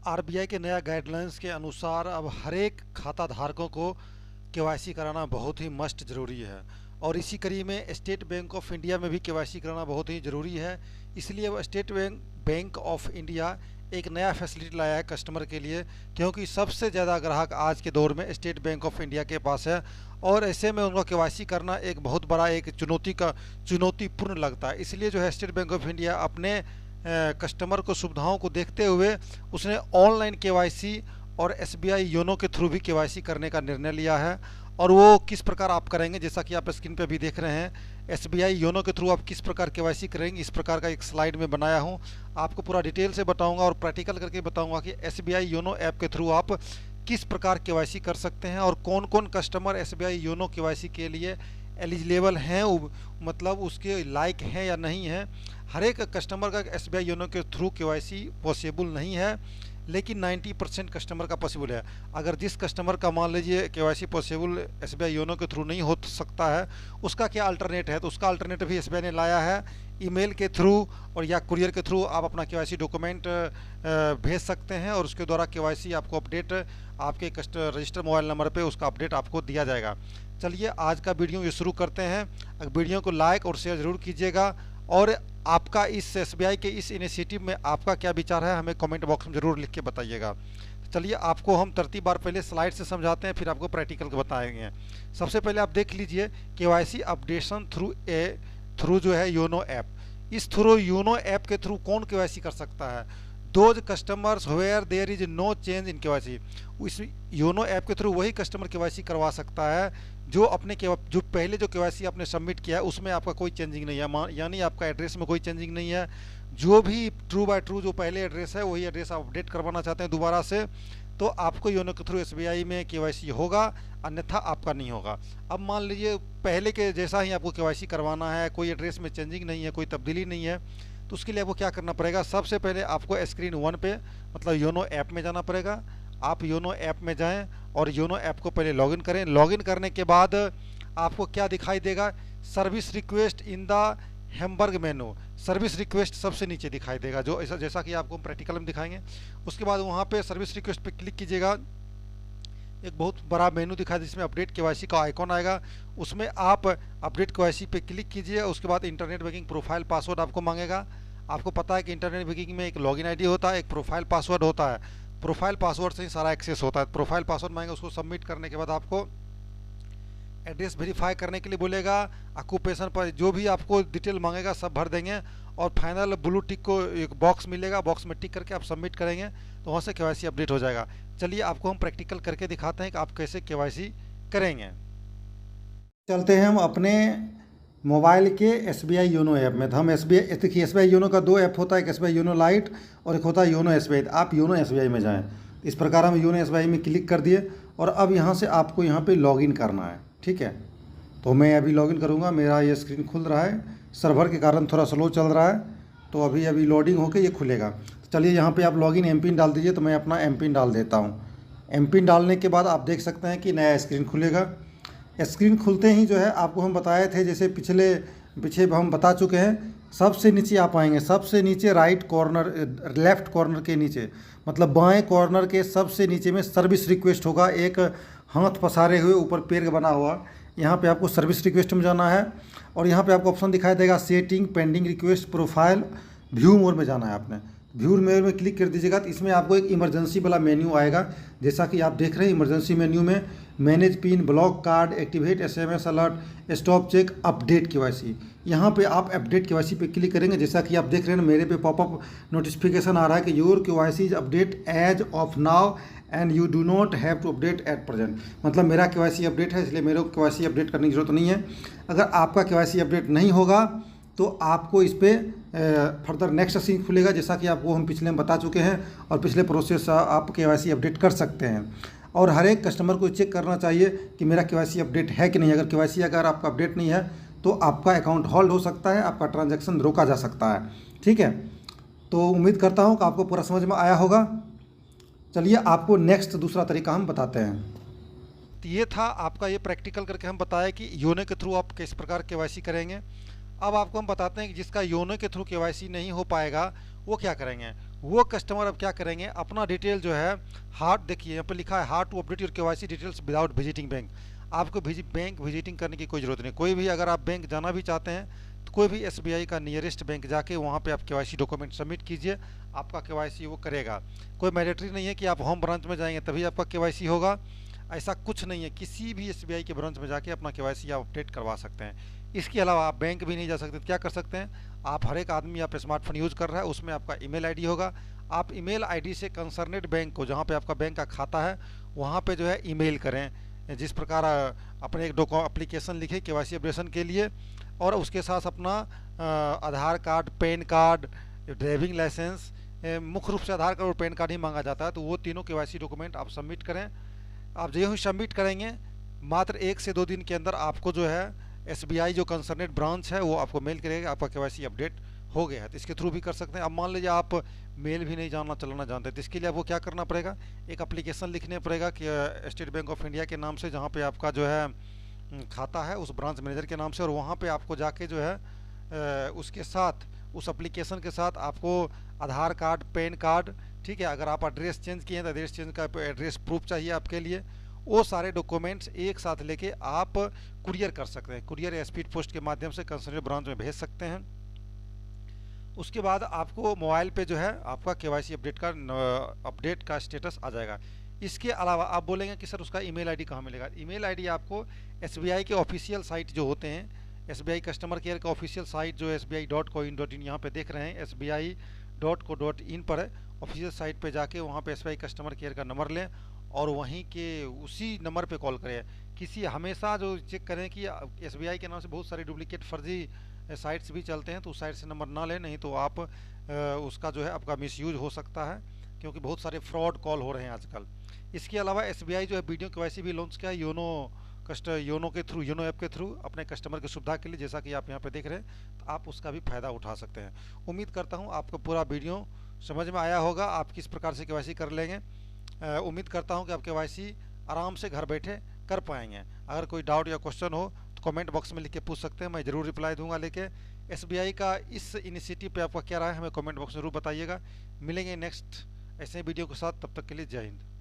RBI के नया guidelines के अनुसार अब हर एक खाता धारकों को केवाईसी कराना बहुत ही मस्ट ज़रूरी है। और इसी कड़ी में स्टेट बैंक ऑफ इंडिया में भी केवाईसी कराना बहुत ही ज़रूरी है। इसलिए अब स्टेट बैंक ऑफ इंडिया एक नया फैसिलिटी लाया है कस्टमर के लिए, क्योंकि सबसे ज़्यादा ग्राहक आज के दौर में स्टेट बैंक ऑफ इंडिया के पास है। और ऐसे में उनका केवाईसी करना एक बहुत बड़ा एक चुनौतीपूर्ण लगता है। इसलिए जो है स्टेट बैंक ऑफ इंडिया अपने कस्टमर को सुविधाओं को देखते हुए उसने ऑनलाइन केवाईसी और एसबीआई योनो के थ्रू भी केवाईसी करने का निर्णय लिया है। और वो किस प्रकार आप करेंगे, जैसा कि आप स्क्रीन पे भी देख रहे हैं, एसबीआई योनो के थ्रू आप किस प्रकार केवाईसी करेंगे, इस प्रकार का एक स्लाइड में बनाया हूँ। आपको पूरा डिटेल से बताऊंगा और प्रैक्टिकल करके बताऊंगा कि एसबीआई योनो ऐप के थ्रू आप किस प्रकार केवाईसी कर सकते हैं और कौन कौन कस्टमर एसबीआई योनो केवाईसी के लिए एलिजिबल हैं, मतलब उसके लायक हैं या नहीं है। हर एक कस्टमर का एसबीआई योनो के थ्रू केवाईसी पॉसिबल नहीं है, लेकिन 90% कस्टमर का पॉसिबल है। अगर जिस कस्टमर का मान लीजिए केवाईसी पॉसिबल एसबीआई योनो के थ्रू नहीं हो सकता है, उसका क्या अल्टरनेट है, तो उसका अल्टरनेट भी एसबीआई ने लाया है। ईमेल के थ्रू और या कुरियर के थ्रू आप अपना केवाईसी डॉक्यूमेंट भेज सकते हैं और उसके द्वारा केवाईसी आपको अपडेट आपके रजिस्टर मोबाइल नंबर पे उसका अपडेट आपको दिया जाएगा। चलिए आज का वीडियो ये शुरू करते हैं। वीडियो को लाइक और शेयर ज़रूर कीजिएगा और आपका इस एसबीआई के इस इनिशिएटिव में आपका क्या विचार है हमें कमेंट बॉक्स में ज़रूर लिख के बताइएगा। चलिए आपको हम तरतीब बार पहले स्लाइड से समझाते हैं, फिर आपको प्रैक्टिकल बताएंगे। सबसे पहले आप देख लीजिए केवाईसी अपडेशन थ्रू जो है योनो ऐप। इस थ्रू योनो ऐप के थ्रू कौन केवाईसी कर सकता है? Those customers where there is no change in KYC. इस योनो ऐप के थ्रू वही कस्टमर केवाईसी करवा सकता है जो जो पहले जो केवाईसी आपने सबमिट किया है उसमें आपका कोई चेंजिंग नहीं है, यानी आपका एड्रेस में कोई चेंजिंग नहीं है। जो भी ट्रू बाय ट्रू जो पहले एड्रेस है वही एड्रेस आप अपडेट करवाना चाहते हैं दोबारा से, तो आपको योनो के थ्रू एसबीआई में केवाईसी होगा, अन्यथा आपका नहीं होगा। अब मान लीजिए पहले के जैसा ही आपको केवाईसी करवाना है, कोई एड्रेस में चेंजिंग नहीं है, कोई तब्दीली नहीं है, तो उसके लिए आपको क्या करना पड़ेगा? सबसे पहले आपको स्क्रीन 1 पे मतलब योनो ऐप में जाना पड़ेगा। आप योनो ऐप में जाएं और योनो ऐप को पहले लॉगिन करें। लॉगिन करने के बाद आपको क्या दिखाई देगा? Service request in the Hamburg menu. Service request सबसे नीचे दिखाई देगा, जो ऐसा जैसा कि आपको हम प्रैक्टिकल में दिखाएंगे। उसके बाद वहाँ पे सर्विस रिक्वेस्ट पे क्लिक कीजिएगा। एक बहुत बड़ा मेनू दिखाई दे जिसमें अपडेट केवाईसी का आइकॉन आएगा, उसमें आप अपडेट केवाईसी पे क्लिक कीजिए। उसके बाद इंटरनेट बैंकिंग प्रोफाइल पासवर्ड आपको मांगेगा। आपको पता है कि इंटरनेट बैंकिंग में एक लॉगिन आईडी होता है, एक प्रोफाइल पासवर्ड होता है। प्रोफाइल पासवर्ड से ही सारा एक्सेस होता है। प्रोफाइल पासवर्ड मांगेगा, उसको सबमिट करने के बाद आपको एड्रेस वेरीफाई करने के लिए बोलेगा। ऑक्यूपेशन पर जो भी आपको डिटेल मांगेगा सब भर देंगे और फाइनल ब्लू टिक को एक बॉक्स मिलेगा, बॉक्स में टिक करके आप सबमिट करेंगे तो वहाँ से केवाईसी अपडेट हो जाएगा। चलिए आपको हम प्रैक्टिकल करके दिखाते हैं कि आप कैसे केवाईसी करेंगे। चलते हैं हम अपने मोबाइल के एसबीआई योनो ऐप में। तो हम एसबीआई देखिए, एसबीआई योनो का दो ऐप होता है, एक एसबीआई योनो लाइट और एक होता है योनो एसबीआई। आप योनो एसबीआई में जाएं। इस प्रकार हम योनो एसबीआई में क्लिक कर दिए और अब यहाँ से आपको यहाँ पे लॉगिन करना है, ठीक है। तो मैं अभी लॉगिन करूँगा। मेरा ये स्क्रीन खुल रहा है, सर्वर के कारण थोड़ा स्लो चल रहा है, तो अभी लोडिंग होकर ये खुलेगा। तो चलिए यहाँ पे आप लॉगिन एमपिन डाल दीजिए। तो मैं अपना एमपिन डाल देता हूँ। एमपिन डालने के बाद आप देख सकते हैं कि नया स्क्रीन खुलेगा। स्क्रीन खुलते ही जो है आपको हम बताए थे, जैसे पीछे हम बता चुके हैं, सबसे नीचे आप आएंगे। सबसे नीचे राइट कॉर्नर, लेफ़्ट कॉर्नर के नीचे मतलब बाएं कॉर्नर के सबसे नीचे में सर्विस रिक्वेस्ट होगा। एक हाथ पसारे हुए ऊपर पैर बना हुआ, यहाँ पे आपको सर्विस रिक्वेस्ट में जाना है और यहाँ पे आपको ऑप्शन दिखाई देगा setting, pending request, profile, view mode में जाना है आपने। व्यू मोड में क्लिक कर दीजिएगा तो इसमें आपको एक इमरजेंसी वाला मेन्यू आएगा। जैसा कि आप देख रहे हैं इमरजेंसी मेन्यू में manage pin, block card, activate SMS alert, stop cheque, update KYC. यहाँ पे आप अपडेट केवाईसी पे क्लिक करेंगे। जैसा कि आप देख रहे हैं मेरे पे पॉपअप नोटिफिकेशन आ रहा है कि your KYC is update as of now and you do not have to update at present. मतलब मेरा केवाईसी अपडेट है, इसलिए मेरे को केवाईसी अपडेट करने की जरूरत नहीं है। अगर आपका केवाईसी अपडेट नहीं होगा तो आपको इस पर फर्दर नेक्स्ट सीन खुलेगा, जैसा कि आपको हम पिछले में बता चुके हैं और पिछले प्रोसेस आप केवाईसी अपडेट कर सकते हैं। और हर एक कस्टमर को चेक करना चाहिए कि मेरा केवाईसी अपडेट है कि नहीं। अगर केवाईसी अगर आपका अपडेट नहीं है तो आपका अकाउंट होल्ड हो सकता है, आपका ट्रांजैक्शन रोका जा सकता है, ठीक है। तो उम्मीद करता हूँ कि आपको पूरा समझ में आया होगा। चलिए आपको नेक्स्ट दूसरा तरीका हम बताते हैं। तो ये था आपका ये प्रैक्टिकल करके हम बताया कि योनो के थ्रू आप किस प्रकार केवाईसी करेंगे। अब आपको हम बताते हैं कि जिसका योनो के थ्रू केवाईसी नहीं हो पाएगा वो क्या करेंगे। वो कस्टमर अब क्या करेंगे, अपना डिटेल जो है देखिए यहाँ पे लिखा है how to update your KYC details without visiting bank. आपको बैंक विजिटिंग करने की कोई ज़रूरत नहीं। कोई भी अगर आप बैंक जाना भी चाहते हैं तो कोई भी एसबीआई का नियरेस्ट बैंक जाके वहाँ पे आप केवाईसी डॉक्यूमेंट सबमिट कीजिए, आपका केवाईसी वो करेगा। कोई मैंडेटरी नहीं है कि आप होम ब्रांच में जाएंगे तभी आपका केवाईसी होगा, ऐसा कुछ नहीं है। किसी भी एसबीआई के ब्रांच में जाके अपना केवाईसी आप अपडेट करवा सकते हैं। इसके अलावा आप बैंक भी नहीं जा सकते तो क्या कर सकते हैं, आप हर एक आदमी आप स्मार्टफोन यूज़ कर रहा है, उसमें आपका ईमेल आईडी होगा। आप ईमेल आईडी से कंसर्नेड बैंक को, जहाँ पे आपका बैंक का खाता है वहाँ पे जो है ईमेल करें। जिस प्रकार अपने एक एप्लीकेशन लिखे केवाईसी अपडेशन के लिए, और उसके साथ अपना Aadhaar card, PAN card, driving licence, मुख्य रूप से आधार कार्ड और पैन कार्ड ही मांगा जाता है, तो वो तीनों केवाईसी डॉक्यूमेंट आप सबमिट करें। आप जो ही सबमिट करेंगे मात्र 1 से 2 दिन के अंदर आपको जो है एसबीआई जो कंसर्नेड ब्रांच है वो आपको मेल करेगा आपका केवाईसी अपडेट हो गया है। तो इसके थ्रू भी कर सकते हैं। अब मान लीजिए आप मेल भी नहीं चलाना जानते, तो इसके लिए आपको क्या करना पड़ेगा, एक एप्लीकेशन लिखने पड़ेगा कि स्टेट बैंक ऑफ इंडिया के नाम से, जहाँ पे आपका जो है खाता है उस ब्रांच मैनेजर के नाम से, और वहाँ पे आपको जाके जो है उसके साथ, उस एप्लीकेशन के साथ आपको आधार कार्ड, पैन कार्ड, ठीक है, अगर आप एड्रेस चेंज किए हैं तो एड्रेस चेंज का एड्रेस प्रूफ चाहिए आपके लिए। वो सारे डॉक्यूमेंट्स एक साथ लेके आप कुरियर कर सकते हैं, कुरियर या स्पीड पोस्ट के माध्यम से कंसर्न ब्रांच में भेज सकते हैं। उसके बाद आपको मोबाइल पे जो है आपका केवाईसी अपडेट का स्टेटस आ जाएगा। इसके अलावा आप बोलेंगे कि सर उसका ईमेल आईडी कहाँ मिलेगा। ईमेल आईडी आपको एसबीआई के ऑफिशियल साइट जो होते हैं, एसबीआई कस्टमर केयर का ऑफिशियल साइट जो sbi.co.in यहाँ पे देख रहे हैं, sbi.co.in पर है, ऑफिशियल साइट पे जाके वहाँ पे एसबीआई कस्टमर केयर का नंबर लें और वहीं के उसी नंबर पे कॉल करें। हमेशा जो चेक करें कि एसबीआई के नाम से बहुत सारे डुप्लीकेट फर्जी साइट्स भी चलते हैं, तो उस साइट से नंबर ना लें, नहीं तो आप उसका जो है आपका मिसयूज हो सकता है, क्योंकि बहुत सारे फ्रॉड कॉल हो रहे हैं आजकल। इसके अलावा एसबीआई जो है वीडियो केवाईसी भी लॉन्च किया है योनो के थ्रू, योनो ऐप के थ्रू अपने कस्टमर की सुविधा के लिए, जैसा कि आप यहाँ पे देख रहे हैं, तो आप उसका भी फ़ायदा उठा सकते हैं। उम्मीद करता हूँ आपको पूरा वीडियो समझ में आया होगा, आप किस प्रकार से केवाईसी कर लेंगे। उम्मीद करता हूँ कि आप केवाईसी आराम से घर बैठे कर पाएंगे। अगर कोई डाउट या क्वेश्चन हो तो कमेंट बॉक्स में लिख के पूछ सकते हैं, मैं ज़रूर रिप्लाई दूंगा। लेके एसबीआई का इस इनिशिएटिव पे आपका क्या राय है हमें कमेंट बॉक्स में ज़रूर बताइएगा। मिलेंगे नेक्स्ट ऐसे वीडियो के साथ, तब तक के लिए जय हिंद।